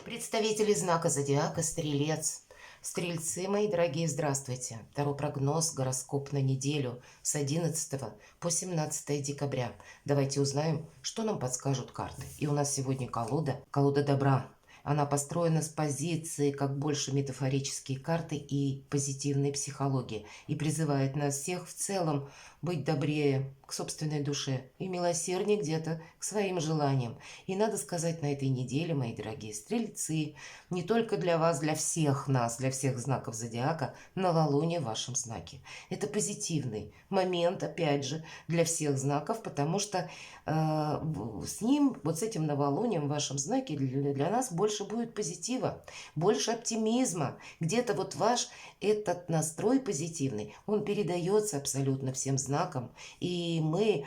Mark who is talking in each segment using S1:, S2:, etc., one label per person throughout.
S1: Представители знака зодиака Стрелец. Стрельцы, мои дорогие, здравствуйте. Таро прогноз, гороскоп на неделю с 11 по 17 декабря. Давайте узнаем, что нам подскажут карты. И у нас сегодня колода добра. Она построена с позиции как больше метафорические карты и позитивной психологии. И призывает нас всех в целом быть добрее к собственной душе и милосерднее где-то к своим желаниям. И надо сказать, на этой неделе, мои дорогие стрельцы, не только для вас, для всех нас, для всех знаков зодиака, новолуние в вашем знаке. Это позитивный момент, опять же, для всех знаков, потому что с ним, вот с этим новолунием в вашем знаке для нас больше будет позитива, больше оптимизма. Где-то вот ваш этот настрой позитивный, он передается абсолютно всем знакам, и мы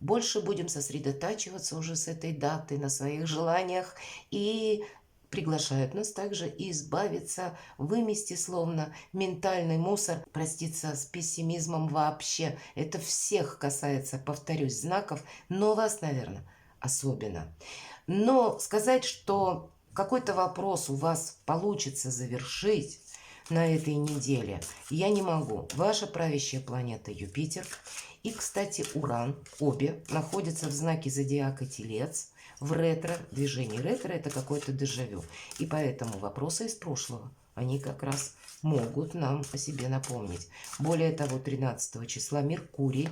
S1: больше будем сосредотачиваться уже с этой даты на своих желаниях и приглашают нас также избавиться, вымести словно ментальный мусор, проститься с пессимизмом вообще. Это всех касается, повторюсь, знаков, но вас, наверное, особенно. Но сказать, что какой-то вопрос у вас получится завершить на этой неделе, я не могу. Ваша правящая планета Юпитер и, кстати, Уран, обе находятся в знаке зодиака Телец, в ретро-движении. Ретро – это какое-то дежавю. И поэтому вопросы из прошлого, они как раз могут нам о себе напомнить. Более того, 13 числа Меркурий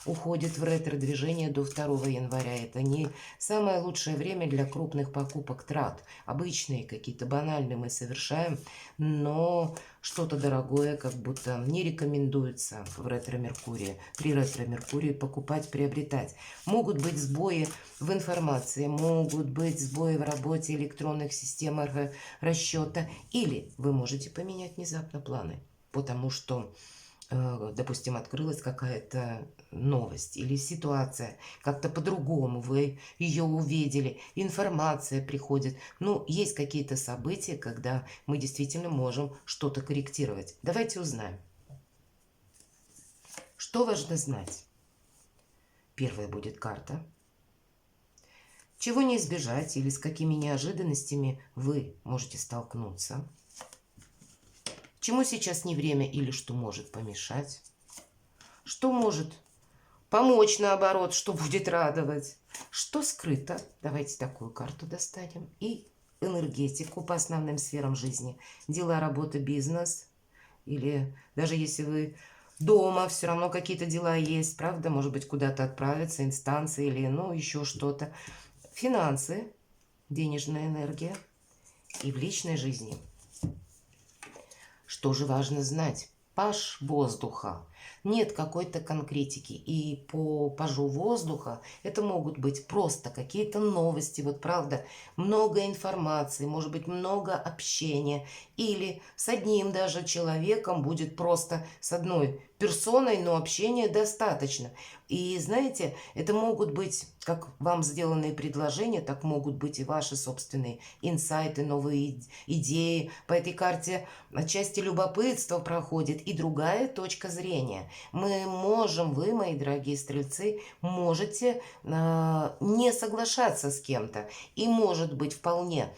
S1: уходит в ретро-движение до 2 января. Это не самое лучшее время для крупных покупок, трат. Обычные какие-то банальные мы совершаем, но что-то дорогое как будто не рекомендуется в ретро-меркурии. При ретро-меркурии покупать, приобретать. Могут быть сбои в информации, могут быть сбои в работе электронных систем расчета. Или вы можете поменять внезапно планы, потому что, допустим, открылась какая-то новость или ситуация, как-то по-другому вы ее увидели, информация приходит. Ну, есть какие-то события, когда мы действительно можем что-то корректировать. Давайте узнаем. Что важно знать? Первая будет карта. Чего не избежать или с какими неожиданностями вы можете столкнуться? Чему сейчас не время или что может помешать? Что может помочь, наоборот, что будет радовать? Что скрыто? Давайте такую карту достанем. И энергетику по основным сферам жизни. Дела, работа, бизнес. Или даже если вы дома, все равно какие-то дела есть, правда? Может быть, куда-то отправиться, инстанции или, ну, еще что-то. Финансы, денежная энергия и в личной жизни. Что же важно знать? Паж воздуха. Нет какой-то конкретики. И по пажу воздуха это могут быть просто какие-то новости. Вот правда, много информации, может быть много общения. Или с одним даже человеком будет просто с одной персоной, но общения достаточно. И знаете, это могут быть как вам сделанные предложения, так могут быть и ваши собственные инсайты, новые идеи. По этой карте отчасти любопытство проходит и другая точка зрения. Мы можем, вы, мои дорогие стрельцы, можете не соглашаться с кем-то. И может быть вполне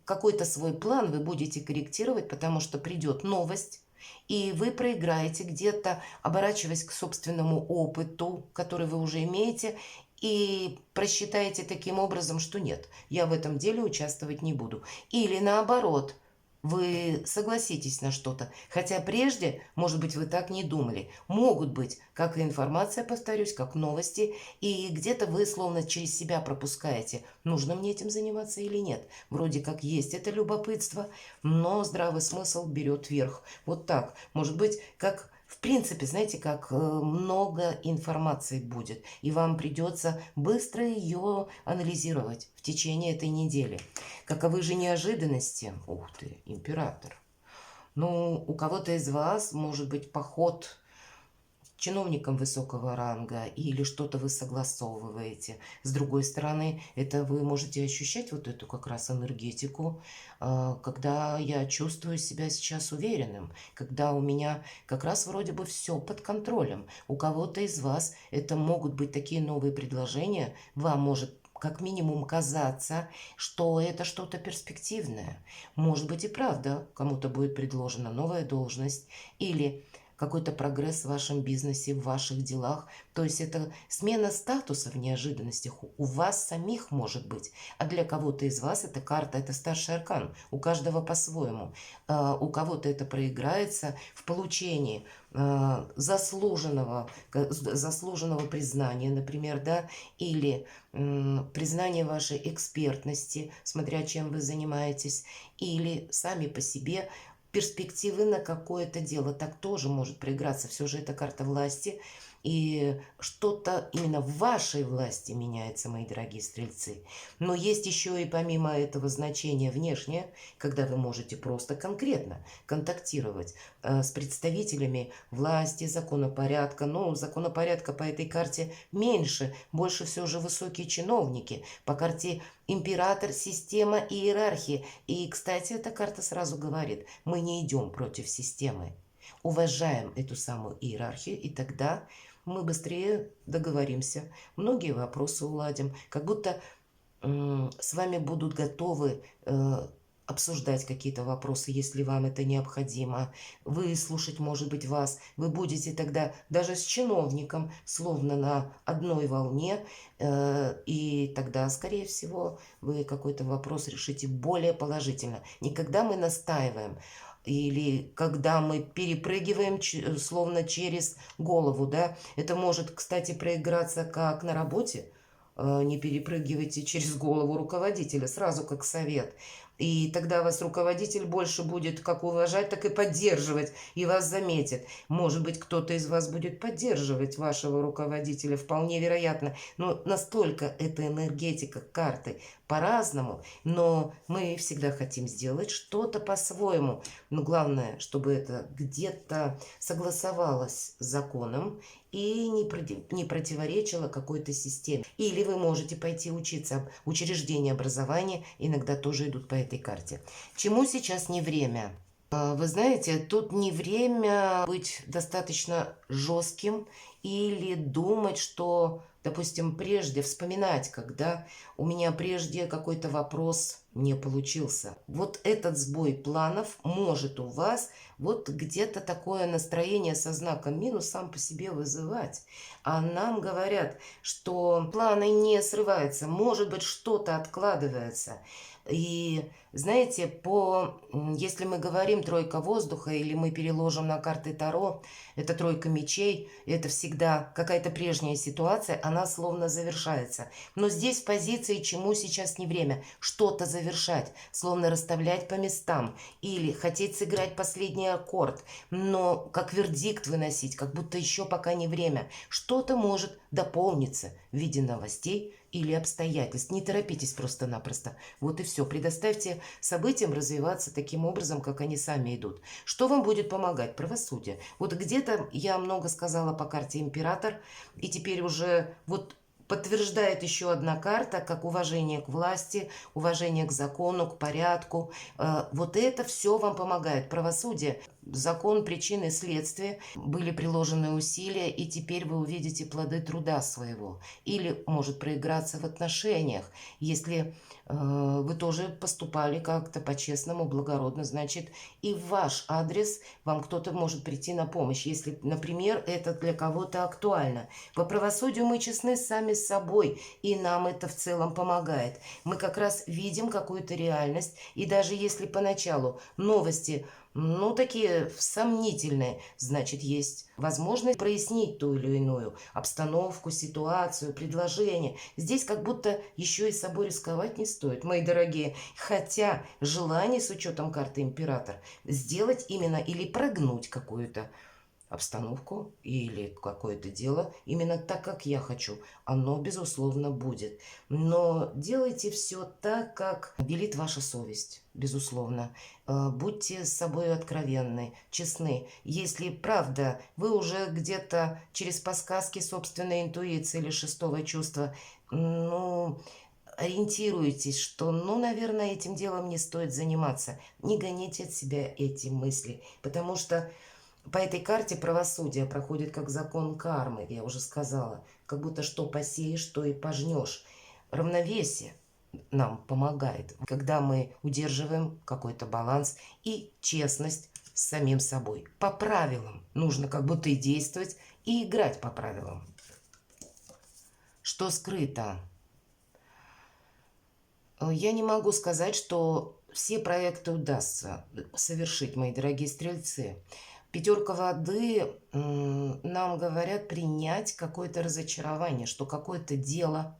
S1: какой-то свой план вы будете корректировать, потому что придет новость, и вы проиграете где-то, оборачиваясь к собственному опыту, который вы уже имеете, и просчитаете таким образом, что нет, я в этом деле участвовать не буду. Или наоборот, вы согласитесь на что-то, хотя прежде, может быть, вы так не думали. Могут быть, как и информация, повторюсь, как новости, и где-то вы словно через себя пропускаете, нужно мне этим заниматься или нет. Вроде как есть это любопытство, но здравый смысл берет верх. Вот так. Может быть, как в принципе, знаете, как много информации будет, и вам придется быстро ее анализировать в течение этой недели. Каковы же неожиданности? Ух ты, император. Ну, у кого-то из вас может быть поход чиновником высокого ранга или что-то вы согласовываете. С другой стороны, это вы можете ощущать вот эту как раз энергетику, когда я чувствую себя сейчас уверенным, когда у меня как раз вроде бы все под контролем. У кого-то из вас это могут быть такие новые предложения, вам может как минимум казаться, что это что-то перспективное. Может быть и правда, кому-то будет предложена новая должность или какой-то прогресс в вашем бизнесе, в ваших делах. То есть это смена статуса в неожиданностях у вас самих может быть. А для кого-то из вас эта карта, это старший аркан. У каждого по-своему. У кого-то это проиграется в получении заслуженного признания, например, да, или признание вашей экспертности, смотря чем вы занимаетесь, или сами по себе перспективы на какое-то дело. Так тоже может проиграться. Все же это карта власти. И что-то именно в вашей власти меняется, мои дорогие стрельцы. Но есть еще и помимо этого значения внешнее, когда вы можете просто конкретно контактировать с представителями власти, законопорядка. Ну, законопорядка по этой карте меньше, больше все же высокие чиновники. По карте император, система и иерархия. И, кстати, эта карта сразу говорит, мы не идем против системы. Уважаем эту самую иерархию, и тогда мы быстрее договоримся, многие вопросы уладим, как будто с вами будут готовы обсуждать какие-то вопросы, если вам это необходимо, выслушать, может быть, вас. Вы будете тогда даже с чиновником словно на одной волне, и тогда, скорее всего, вы какой-то вопрос решите более положительно. Не когда мы настаиваем, или когда мы перепрыгиваем словно через голову, да, это может, кстати, проиграться как на работе. Не перепрыгивайте через голову руководителя, сразу как совет. И тогда вас руководитель больше будет как уважать, так и поддерживать, и вас заметит. Может быть, кто-то из вас будет поддерживать вашего руководителя, вполне вероятно. Но настолько эта энергетика карты по-разному, но мы всегда хотим сделать что-то по-своему. Но главное, чтобы это где-то согласовалось с законом и не противоречило какой-то системе. Или вы можете пойти учиться. Учреждения образования иногда тоже идут по этой карте. Чему сейчас не время? Вы знаете, тут не время быть достаточно жестким или думать, что, допустим, прежде вспоминать, когда у меня прежде какой-то вопрос не получился. Вот этот сбой планов может у вас вот где-то такое настроение со знаком минус сам по себе вызывать. А нам говорят, что планы не срываются, может быть, что-то откладывается. И знаете, если мы говорим тройка воздуха или мы переложим на карты Таро, это тройка мечей, это всегда какая-то прежняя ситуация, она словно завершается. Но здесь в позиции, чему сейчас не время, что-то завершать, словно расставлять по местам или хотеть сыграть последний аккорд, но как вердикт выносить, как будто еще пока не время. Что-то может дополниться в виде новостей или обстоятельств. Не торопитесь просто-напросто. Вот и все. Предоставьте событиям развиваться таким образом, как они сами идут. Что вам будет помогать? Правосудие. Вот где-то я много сказала по карте император, и теперь уже вот подтверждает еще одна карта, как уважение к власти, уважение к закону, к порядку. Вот это все вам помогает. Правосудие, закон, причины, следствия, были приложены усилия, и теперь вы увидите плоды труда своего. Или может проиграться в отношениях, если вы тоже поступали как-то по-честному, благородно, значит, и в ваш адрес вам кто-то может прийти на помощь, если, например, это для кого-то актуально. По правосудию мы честны сами с собой, и нам это в целом помогает. Мы как раз видим какую-то реальность, и даже если поначалу новости такие сомнительные, значит, есть возможность прояснить ту или иную обстановку, ситуацию, предложение. Здесь как будто еще и собой рисковать не стоит, мои дорогие. Хотя желание с учетом карты император сделать именно или прогнуть какую-то обстановку или какое-то дело именно так, как я хочу, оно, безусловно, будет. Но делайте все так, как велит ваша совесть, безусловно. Будьте с собой откровенны, честны. Если правда, вы уже где-то через подсказки собственной интуиции или шестого чувства, ориентируетесь, что, наверное, этим делом не стоит заниматься. Не гоните от себя эти мысли, потому что по этой карте правосудие проходит как закон кармы, я уже сказала. Как будто что посеешь, то и пожнешь. равновесие нам помогает, когда мы удерживаем какой-то баланс и честность с самим собой. По правилам нужно как будто и действовать, и играть по правилам. Что скрыто? Я не могу сказать, что все проекты удастся совершить, мои дорогие стрельцы. Пятерка воды нам говорят принять какое-то разочарование, что какое-то дело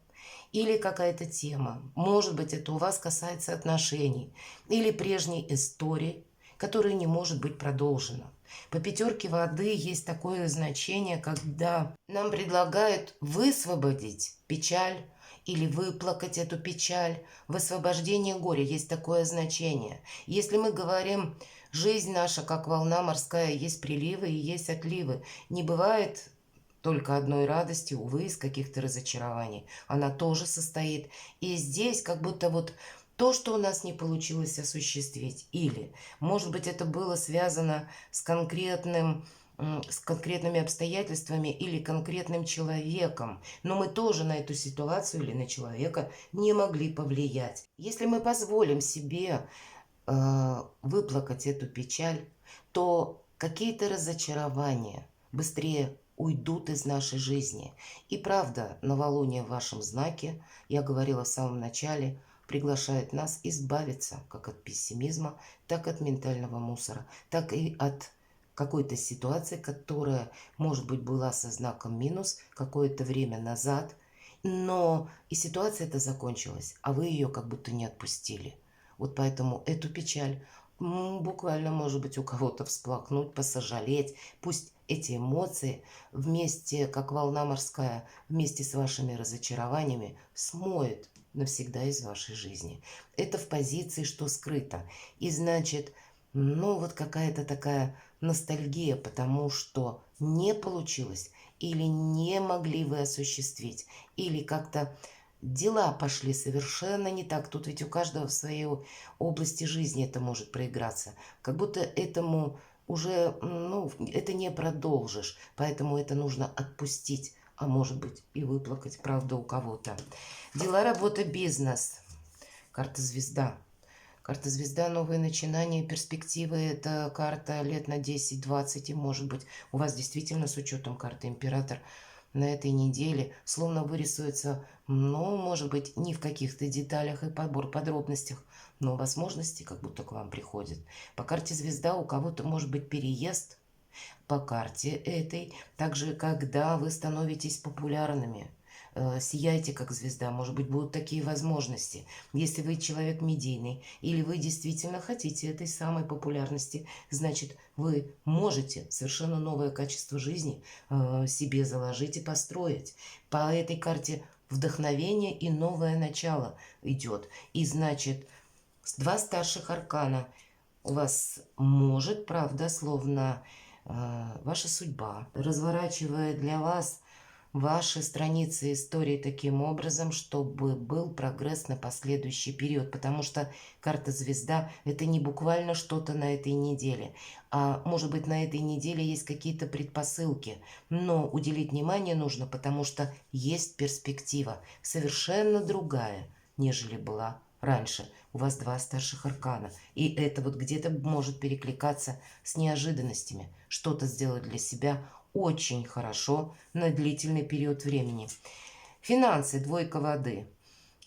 S1: или какая-то тема, может быть, это у вас касается отношений или прежней истории, которая не может быть продолжена. По пятерке воды есть такое значение, когда нам предлагают высвободить печаль или выплакать эту печаль. Высвобождение горя есть такое значение. Если мы говорим, жизнь наша, как волна морская, есть приливы и есть отливы. Не бывает только одной радости, увы, из каких-то разочарований. Она тоже состоит. И здесь как будто вот то, что у нас не получилось осуществить. Или, может быть, это было связано с конкретными обстоятельствами или конкретным человеком. Но мы тоже на эту ситуацию или на человека не могли повлиять. Если мы позволим себе выплакать эту печаль, то какие-то разочарования быстрее уйдут из нашей жизни. И правда, новолуние в вашем знаке, я говорила в самом начале, приглашает нас избавиться как от пессимизма, так и от ментального мусора, так и от какой-то ситуации, которая, может быть, была со знаком минус какое-то время назад, но и ситуация эта закончилась, а вы ее как будто не отпустили. Вот поэтому эту печаль буквально, может быть, у кого-то всплакнуть, посожалеть. Пусть эти эмоции вместе, как волна морская, вместе с вашими разочарованиями смоет навсегда из вашей жизни. Это в позиции, что скрыто. И значит, вот какая-то такая ностальгия, потому что не получилось, или не могли вы осуществить, или как-то дела пошли совершенно не так. Тут ведь у каждого в своей области жизни это может проиграться. Как будто этому уже, это не продолжишь. Поэтому это нужно отпустить, а может быть и выплакать, правда, у кого-то. Дела, работа, бизнес. Карта звезда. Карта звезда, новые начинания, перспективы. Это карта лет на 10-20. И может быть у вас действительно с учетом карты император на этой неделе словно вырисуется, может быть, не в каких-то деталях и подробностях, но возможности как будто к вам приходят. По карте звезда у кого-то может быть переезд. По карте этой, также когда вы становитесь популярными, сияйте как звезда, может быть, будут такие возможности. Если вы человек медийный или вы действительно хотите этой самой популярности, значит, вы можете совершенно новое качество жизни себе заложить и построить. По этой карте вдохновение и новое начало идет. И значит, два старших аркана у вас может, правда, словно ваша судьба, разворачивая для вас ваши страницы истории таким образом, чтобы был прогресс на последующий период. Потому что карта звезда – это не буквально что-то на этой неделе. А может быть, на этой неделе есть какие-то предпосылки. Но уделить внимание нужно, потому что есть перспектива совершенно другая, нежели была раньше. У вас два старших аркана. И это вот где-то может перекликаться с неожиданностями. Что-то сделать для себя очень хорошо на длительный период времени. Финансы, двойка воды.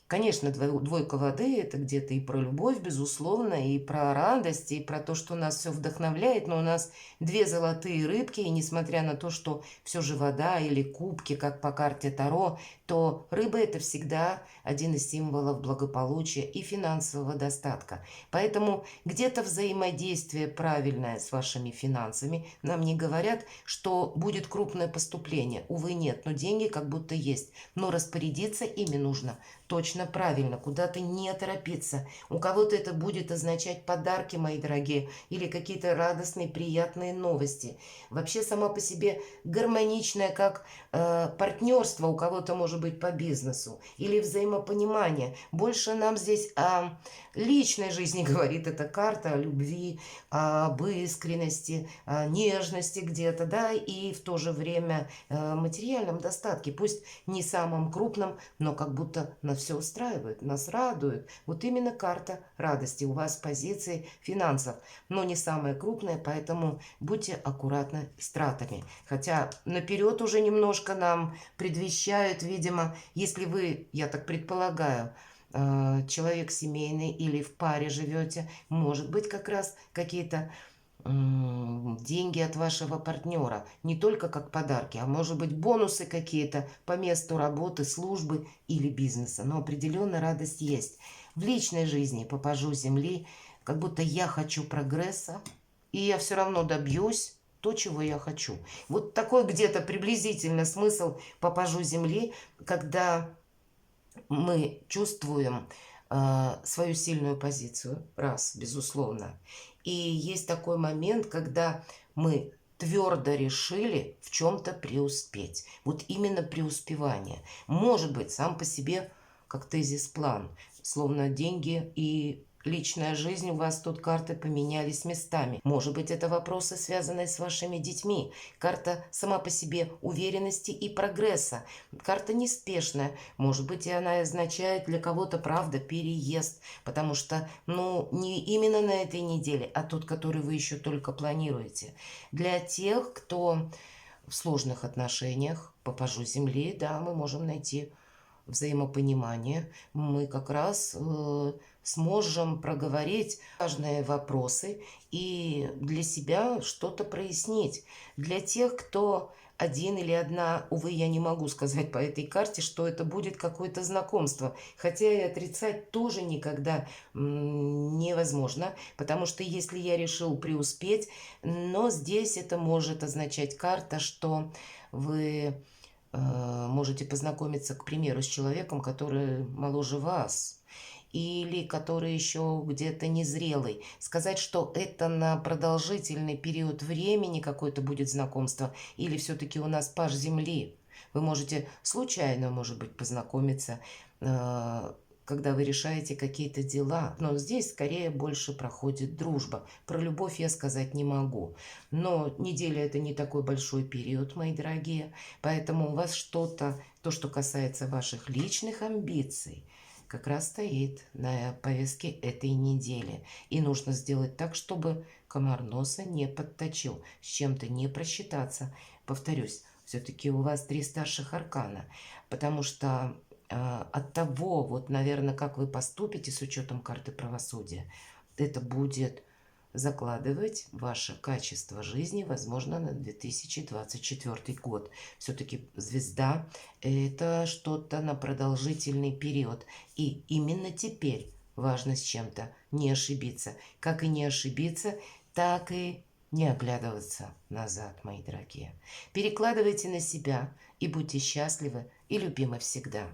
S1: Конечно, двойка воды – это где-то и про любовь, безусловно, и про радость, и про то, что нас все вдохновляет. Но у нас две золотые рыбки, и несмотря на то, что все же вода или кубки, как по карте Таро, то рыба – это всегда один из символов благополучия и финансового достатка. Поэтому где-то взаимодействие правильное с вашими финансами. Нам не говорят, что будет крупное поступление. Увы, нет, но деньги как будто есть. Но распорядиться ими нужно точно точно правильно, куда-то не торопиться. У кого-то это будет означать подарки, мои дорогие, или какие-то радостные, приятные новости. Вообще сама по себе гармоничная, как партнерство у кого-то может быть по бизнесу, или взаимопонимание. Больше нам здесь о личной жизни говорит эта карта, о любви, об искренности, о нежности где-то, да, и в то же время материальном достатке, пусть не самом крупном, но как будто нас все устраивает, нас радует. Вот именно карта радости у вас позиции финансов, но не самая крупная, поэтому будьте аккуратны с тратами. Хотя наперед уже немножко нам предвещают, видимо, если вы, я так предполагаю, человек семейный или в паре живете, может быть как раз какие-то деньги от вашего партнера, не только как подарки, а может быть бонусы какие-то по месту работы, службы или бизнеса. Но определенно радость есть. В личной жизни по пажу Земли, как будто я хочу прогресса, и я все равно добьюсь то, чего я хочу. Вот такой где-то приблизительно смысл по пажу Земли, когда мы чувствуем свою сильную позицию, раз, безусловно. И есть такой момент, когда мы твердо решили в чем-то преуспеть. Вот именно преуспевание. Может быть, сам по себе как тезис-план, словно деньги и личная жизнь у вас тут карты поменялись местами. Может быть, это вопросы, связанные с вашими детьми. Карта сама по себе уверенности и прогресса. Карта неспешная. Может быть, и она означает для кого-то, правда, переезд. Потому что, ну, не именно на этой неделе, а тот, который вы еще только планируете. Для тех, кто в сложных отношениях, по пажу Земли, да, мы можем найти взаимопонимание. Мы как раз сможем проговорить важные вопросы и для себя что-то прояснить. Для тех, кто один или одна, увы, я не могу сказать по этой карте, что это будет какое-то знакомство. Хотя и отрицать тоже никогда невозможно, потому что если я решил преуспеть, но здесь это может означать карта, что вы можете познакомиться, к примеру, с человеком, который моложе вас или который еще где-то незрелый. Сказать, что это на продолжительный период времени какое-то будет знакомство, или все-таки у нас паж Земли. Вы можете случайно, может быть, познакомиться, когда вы решаете какие-то дела. Но здесь скорее больше проходит дружба. Про любовь я сказать не могу. Но неделя это не такой большой период, мои дорогие. Поэтому у вас что-то, то, что касается ваших личных амбиций, как раз стоит на повестке этой недели. И нужно сделать так, чтобы комар носа не подточил, с чем-то не просчитаться. Повторюсь, все-таки у вас 3 старших аркана, потому что от того, вот, наверное, как вы поступите с учетом карты правосудия, это будет закладывать ваше качество жизни, возможно, на 2024 год. Все-таки звезда– это что-то на продолжительный период. И именно теперь важно с чем-то не ошибиться. Как и не ошибиться, так и не оглядываться назад, мои дорогие. Перекладывайте на себя и будьте счастливы и любимы всегда.